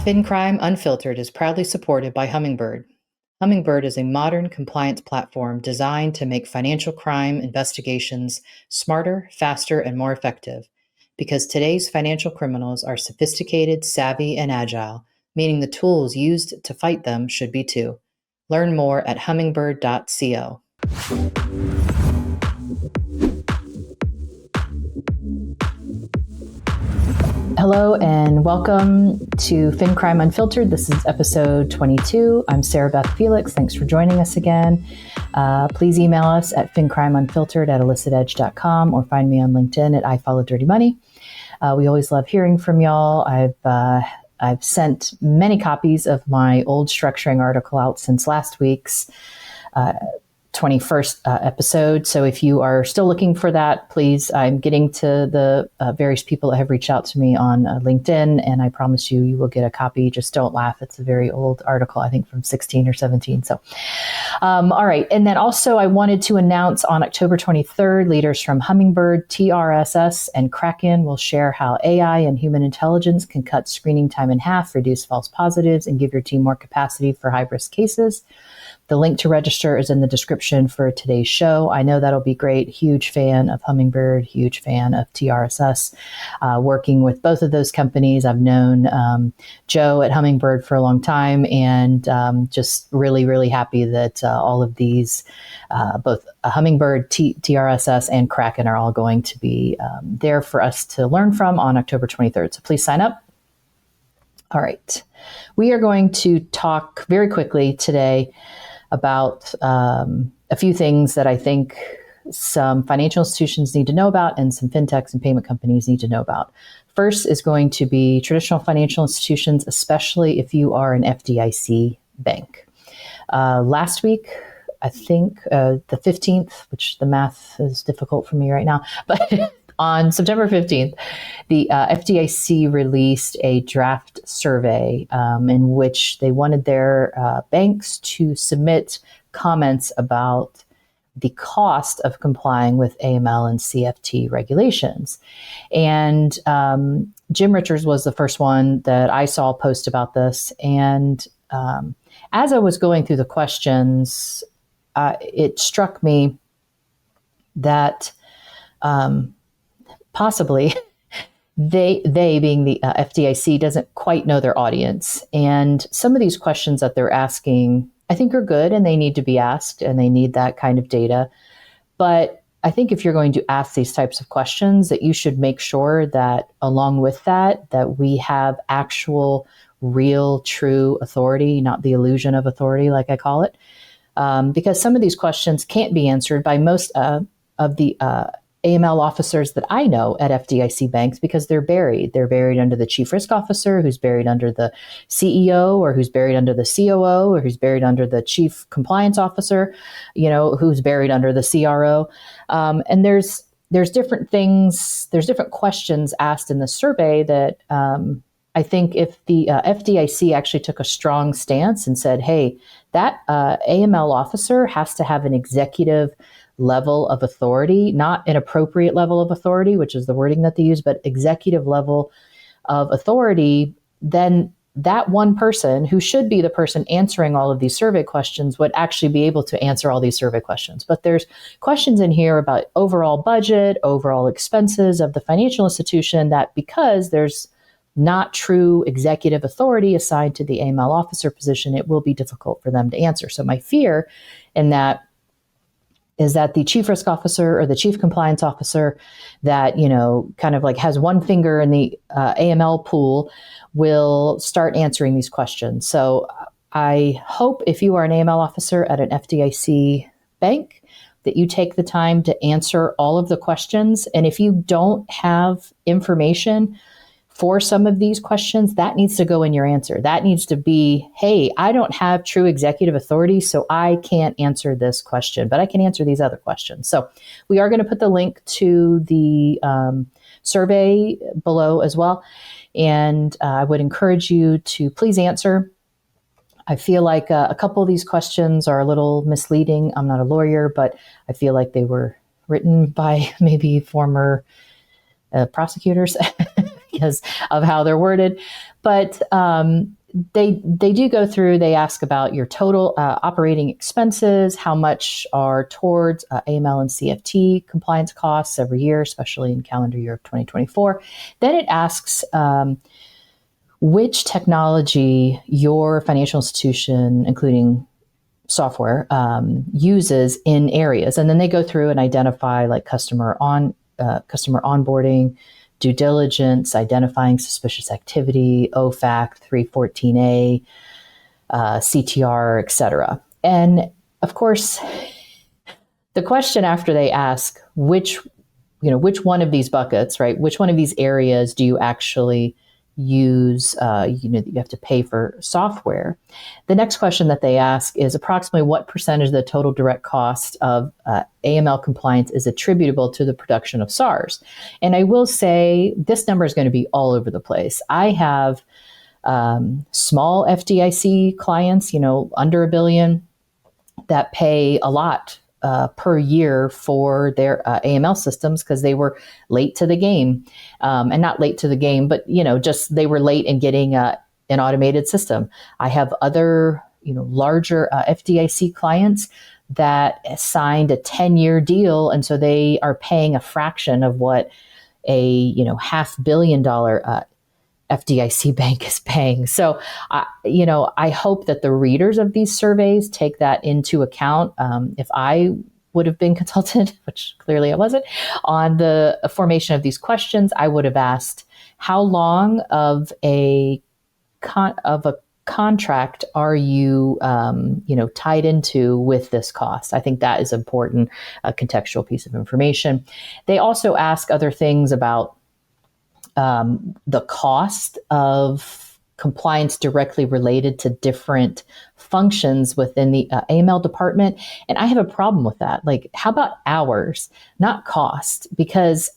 FinCrime Unfiltered is proudly supported by Hummingbird. Hummingbird is a modern compliance platform designed to make financial crime investigations smarter, faster, and more effective. Because today's financial criminals are sophisticated, savvy, and agile, meaning the tools used to fight them should be too. Learn more at hummingbird.co. Hello and welcome to FinCrime Unfiltered. This is episode 22. I'm Sarah Beth Felix. Thanks for joining us again. Please email us at fincrimeunfiltered@illicitedge.com or find me on LinkedIn at I Follow Dirty Money. We always love hearing from y'all. I've sent many copies of my old structuring article out since last week's 21st episode. So if you are still looking for that, please, I'm getting to the various people that have reached out to me on LinkedIn, and I promise you will get a copy. Just don't laugh. It's a very old article, I think from 16 or 17. So, all right. And then also I wanted to announce on October 23rd, leaders from Hummingbird, TRSS, and Crackdown will share how AI and human intelligence can cut screening time in half, reduce false positives, and give your team more capacity for high-risk cases. The link to register is in the description for today's show. I know that'll be great. Huge fan of Hummingbird, huge fan of TRSS. Working with both of those companies, I've known Joe at Hummingbird for a long time, and just really, really happy that all of these, both Hummingbird, TRSS, and Kraken are all going to be there for us to learn from on October 23rd. So please sign up. All right. We are going to talk very quickly today about a few things that I think some financial institutions need to know about and some fintechs and payment companies need to know about. First is going to be traditional financial institutions, especially if you are an FDIC bank. Last week, I think the 15th, which the math is difficult for me right now, but on September 15th, the FDIC released a draft survey in which they wanted their banks to submit comments about the cost of complying with AML and CFT regulations. And Jim Richards was the first one that I saw post about this. And as I was going through the questions, it struck me that possibly they being the FDIC doesn't quite know their audience. And some of these questions that they're asking, I think are good and they need to be asked and they need that kind of data. But I think if you're going to ask these types of questions, that you should make sure that along with that we have actual, real, true authority, not the illusion of authority, like I call it. Because some of these questions can't be answered by most of the AML officers that I know at FDIC banks because they're buried. They're buried under the chief risk officer, who's buried under the CEO, or who's buried under the COO, or who's buried under the chief compliance officer, who's buried under the CRO. And there's different things, there's different questions asked in the survey that I think if the FDIC actually took a strong stance and said, hey, that AML officer has to have an executive level of authority, not an appropriate level of authority, which is the wording that they use, but executive level of authority, then that one person who should be the person answering all of these survey questions would actually be able to answer all these survey questions. But there's questions in here about overall budget, overall expenses of the financial institution that because there's not true executive authority assigned to the AML officer position, it will be difficult for them to answer. So my fear in that is that the chief risk officer or the chief compliance officer that, kind of like has one finger in the AML pool will start answering these questions. So I hope if you are an AML officer at an FDIC bank, that you take the time to answer all of the questions. And if you don't have information for some of these questions, that needs to go in your answer. That needs to be, hey, I don't have true executive authority, so I can't answer this question, but I can answer these other questions. So we are going to put the link to the survey below as well. And I would encourage you to please answer. I feel like a couple of these questions are a little misleading. I'm not a lawyer, but I feel like they were written by maybe former prosecutors. because of how they're worded. But they do go through, they ask about your total operating expenses, how much are towards AML and CFT compliance costs every year, especially in calendar year of 2024. Then it asks which technology your financial institution, including software, uses in areas. And then they go through and identify like customer onboarding, due diligence, identifying suspicious activity, OFAC, 314A, CTR, et cetera. And of course, the question after they ask which one of these buckets, right? Which one of these areas do you actually use, you have to pay for software. The next question that they ask is approximately what percentage of the total direct cost of AML compliance is attributable to the production of SARs. And I will say this number is going to be all over the place. I have small FDIC clients, under $1 billion, that pay a lot per year for their AML systems because they were late to the game, and not late to the game, but just they were late in getting an automated system. I have other larger FDIC clients that signed a 10-year deal, and so they are paying a fraction of what a $500 million FDIC bank is paying. So, I hope that the readers of these surveys take that into account. If I would have been consulted, which clearly I wasn't, on the formation of these questions, I would have asked, how long of a contract are you, tied into with this cost? I think that is important, a contextual piece of information. They also ask other things about the cost of compliance directly related to different functions within the AML department. And I have a problem with that. Like, how about hours, not cost? Because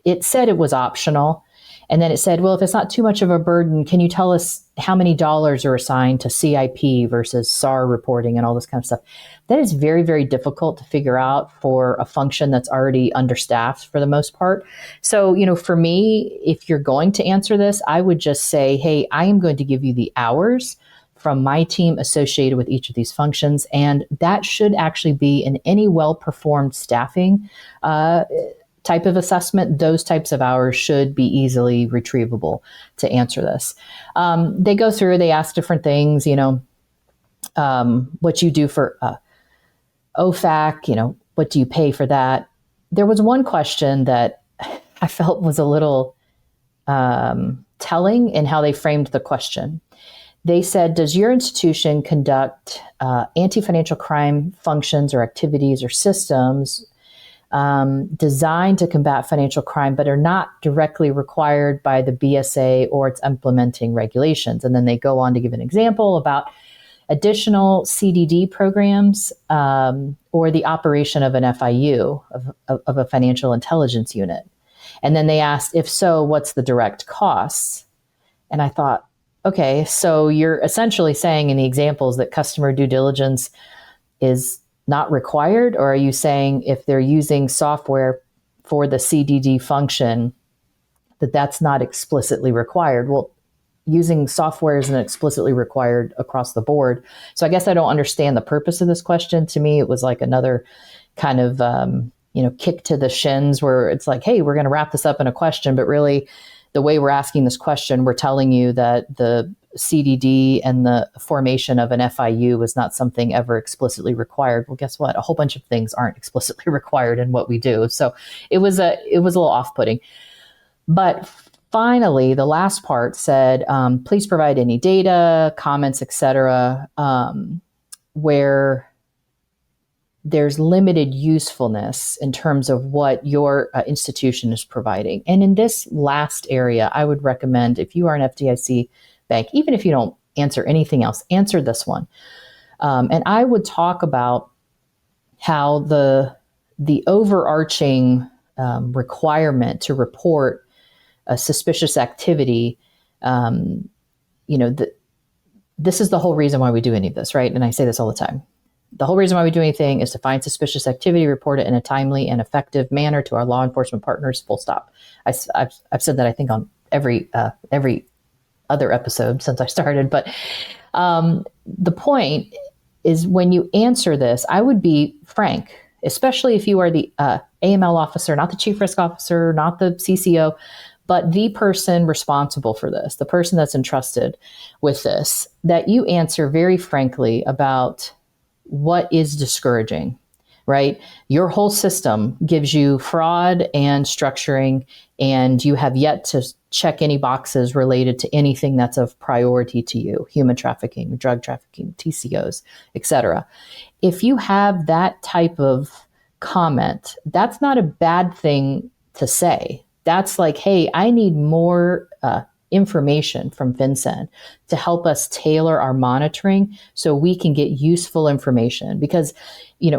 it said it was optional. And then it said, well, if it's not too much of a burden, can you tell us how many dollars are assigned to CIP versus SAR reporting and all this kind of stuff? That is very, very difficult to figure out for a function that's already understaffed for the most part. So, for me, if you're going to answer this, I would just say, hey, I am going to give you the hours from my team associated with each of these functions. And that should actually be in any well-performed staffing type of assessment. Those types of hours should be easily retrievable to answer this. They go through, they ask different things, what you do for OFAC, what do you pay for that? There was one question that I felt was a little telling in how they framed the question. They said, does your institution conduct anti-financial crime functions or activities or systems designed to combat financial crime, but are not directly required by the BSA or its implementing regulations? And then they go on to give an example about additional CDD programs or the operation of an FIU, of a financial intelligence unit. And then they asked, if so, what's the direct costs? And I thought, okay, so you're essentially saying in the examples that customer due diligence is not required? Or are you saying if they're using software for the CDD function, that that's not explicitly required? Well, using software isn't explicitly required across the board. So I guess I don't understand the purpose of this question. To me, it was like another kind of, kick to the shins where it's like, hey, we're going to wrap this up in a question, but really the way we're asking this question, we're telling you that the CDD and the formation of an FIU was not something ever explicitly required. Well, guess what? A whole bunch of things aren't explicitly required in what we do. So it was a little off-putting. But finally, the last part said, please provide any data, comments, etc., where there's limited usefulness in terms of what your institution is providing. And in this last area, I would recommend, if you are an FDIC bank, even if you don't answer anything else, answer this one. And I would talk about how the overarching requirement to report a suspicious activity, this is the whole reason why we do any of this, right? And I say this all the time. The whole reason why we do anything is to find suspicious activity, report it in a timely and effective manner to our law enforcement partners, full stop. I've said that, I think, on every other episode since I started. But the point is, when you answer this, I would be frank, especially if you are the AML officer, not the chief risk officer, not the CCO, but the person responsible for this, the person that's entrusted with this, that you answer very frankly about what is discouraging, right? Your whole system gives you fraud and structuring, and you have yet to check any boxes related to anything that's of priority to you: human trafficking, drug trafficking, TCOs, etc. If you have that type of comment, that's not a bad thing to say. That's like, hey, I need more information from FinCEN to help us tailor our monitoring so we can get useful information. Because,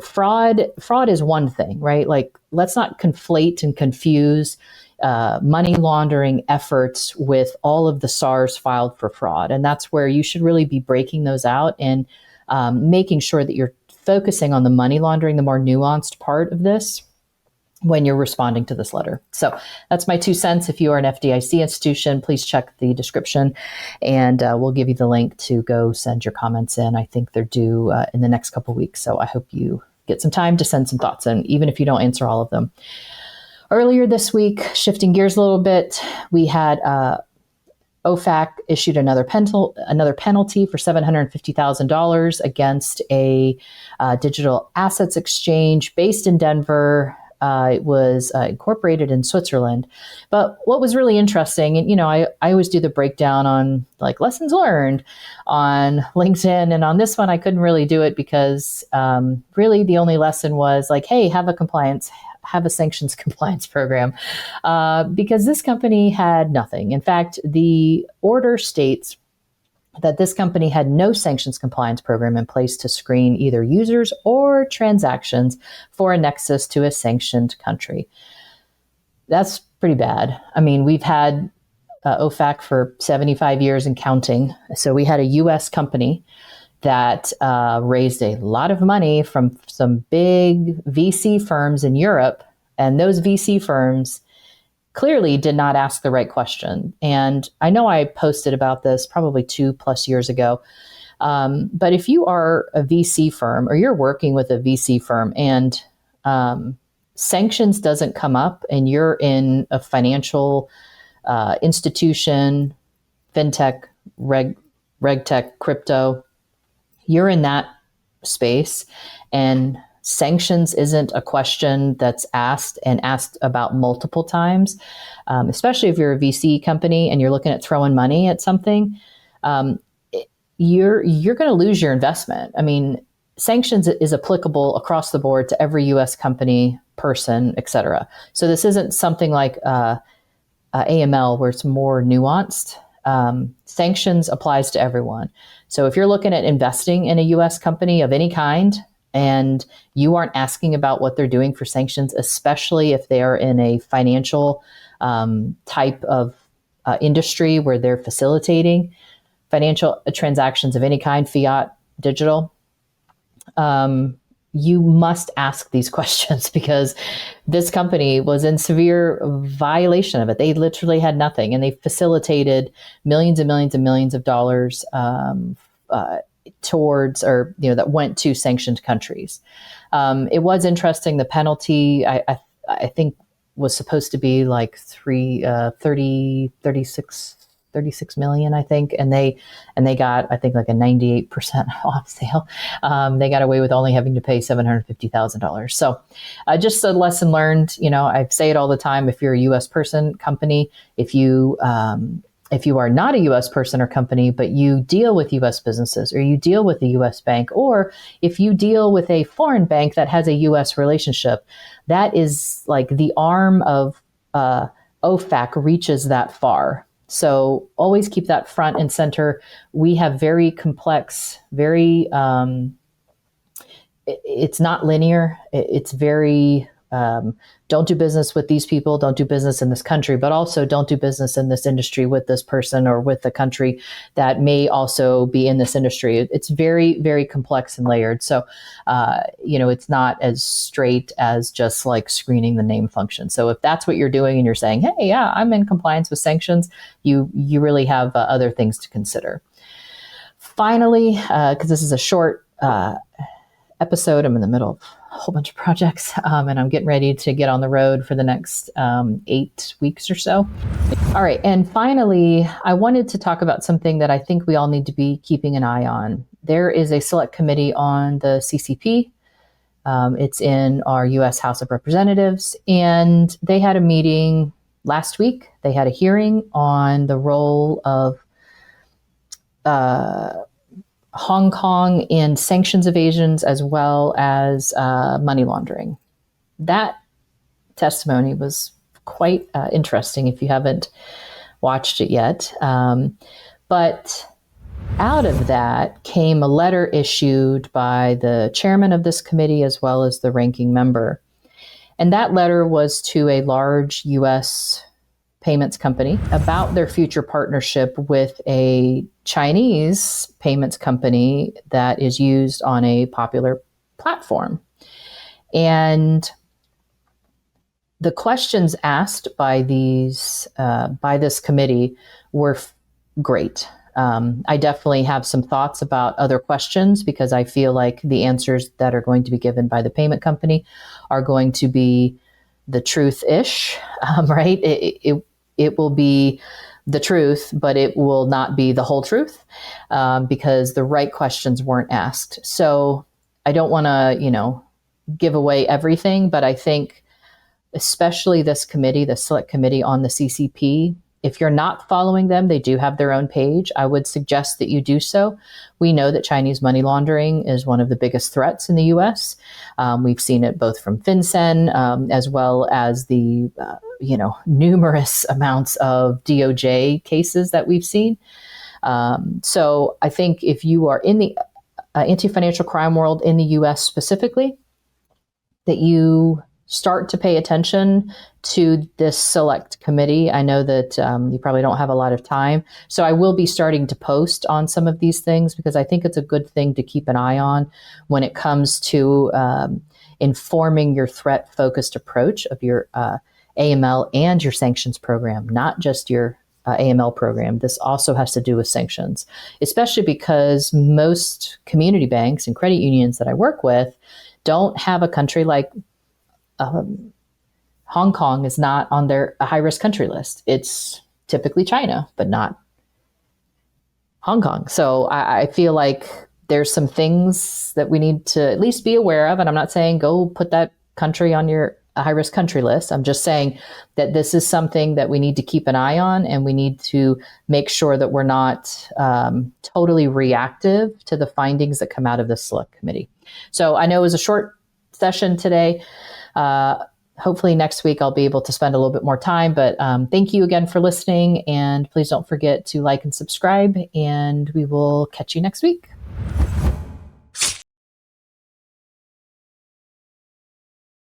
fraud is one thing, right? Like, let's not conflate and confuse money laundering efforts with all of the SARs filed for fraud. And that's where you should really be breaking those out and making sure that you're focusing on the money laundering, the more nuanced part of this, when you're responding to this letter. So that's my 2 cents. If you are an FDIC institution, please check the description, and we'll give you the link to go send your comments in. I think they're due in the next couple of weeks. So I hope you get some time to send some thoughts in, even if you don't answer all of them. Earlier this week, shifting gears a little bit, we had OFAC issued another penalty for $750,000 against a digital assets exchange based in Denver. It was incorporated in Switzerland. But what was really interesting, and I always do the breakdown on like lessons learned on LinkedIn, and on this one I couldn't really do it because really the only lesson was like, hey, have a sanctions compliance program, because this company had nothing. In fact, the order states that this company had no sanctions compliance program in place to screen either users or transactions for a nexus to a sanctioned country. That's pretty bad. I mean, we've had OFAC for 75 years and counting. So we had a U.S. company that raised a lot of money from some big VC firms in Europe, and those VC firms clearly did not ask the right question. And I know I posted about this probably 2+ years ago, but if you are a VC firm or you're working with a VC firm and sanctions doesn't come up and you're in a financial institution, fintech, regtech, crypto, you're in that space, and sanctions isn't a question that's asked about multiple times, especially if you're a VC company and you're looking at throwing money at something, you're going to lose your investment. I mean, sanctions is applicable across the board to every U.S. company, person, et cetera. So this isn't something like AML where it's more nuanced. Sanctions applies to everyone. So if you're looking at investing in a U.S. company of any kind, and you aren't asking about what they're doing for sanctions, especially if they are in a financial type of industry where they're facilitating financial transactions of any kind, fiat, digital, you must ask these questions, because this company was in severe violation of it. They literally had nothing, and they facilitated millions and millions and millions of dollars towards, or that went to sanctioned countries. It was interesting. The penalty, I think, was supposed to be like 36 million, I think, and they got, I think, like a 98% off sale. They got away with only having to pay $750,000. So just a lesson learned. I say it all the time. If you're a U.S. company, if you are not a U.S. person or company, but you deal with U.S. businesses, or you deal with a U.S. bank, or if you deal with a foreign bank that has a U.S. relationship, that is like the arm of OFAC reaches that far. So always keep that front and center. We have very complex, it's not linear. It's very don't do business with these people, don't do business in this country, but also don't do business in this industry with this person or with the country that may also be in this industry. It's very, very complex and layered. So, it's not as straight as just like screening the name function. So if that's what you're doing and you're saying, hey, yeah, I'm in compliance with sanctions, you really have other things to consider. Finally, because this is a short episode, I'm in the middle of a whole bunch of projects, and I'm getting ready to get on the road for the next 8 weeks or so. All right. And finally, I wanted to talk about something that I think we all need to be keeping an eye on. There is a select committee on the CCP. It's in our U.S. House of Representatives, and they had a meeting last week. They had a hearing on the role of Hong Kong in sanctions evasions as well as money laundering. That testimony was quite interesting if you haven't watched it yet. But out of that came a letter issued by the chairman of this committee as well as the ranking member. And that letter was to a large U.S. payments company about their future partnership with a Chinese payments company that is used on a popular platform. And the questions asked by this committee were great. I definitely have some thoughts about other questions because I feel like the answers that are going to be given by the payment company are going to be the truth-ish, right? It will be the truth, but it will not be the whole truth because the right questions weren't asked. So I don't want to, give away everything, but I think especially this committee, the select committee on the CCP, if you're not following them, they do have their own page. I would suggest that you do so. We know that Chinese money laundering is one of the biggest threats in the U.S. We've seen it both from FinCEN as well as the numerous amounts of DOJ cases that we've seen. So I think if you are in the anti-financial crime world in the U.S. specifically, that you start to pay attention to this select committee. I know that you probably don't have a lot of time. So I will be starting to post on some of these things because I think it's a good thing to keep an eye on when it comes to informing your threat-focused approach of your AML and your sanctions program, not just your AML program. This also has to do with sanctions, especially because most community banks and credit unions that I work with don't have a country like Hong Kong is not on their high-risk country list. It's typically China, but not Hong Kong. So I feel like there's some things that we need to at least be aware of. And I'm not saying go put that country on your high-risk country list. I'm just saying that this is something that we need to keep an eye on, and we need to make sure that we're not totally reactive to the findings that come out of this select committee. So I know it was a short session today. Hopefully next week I'll be able to spend a little bit more time, but thank you again for listening, and please don't forget to like and subscribe, and we will catch you next week.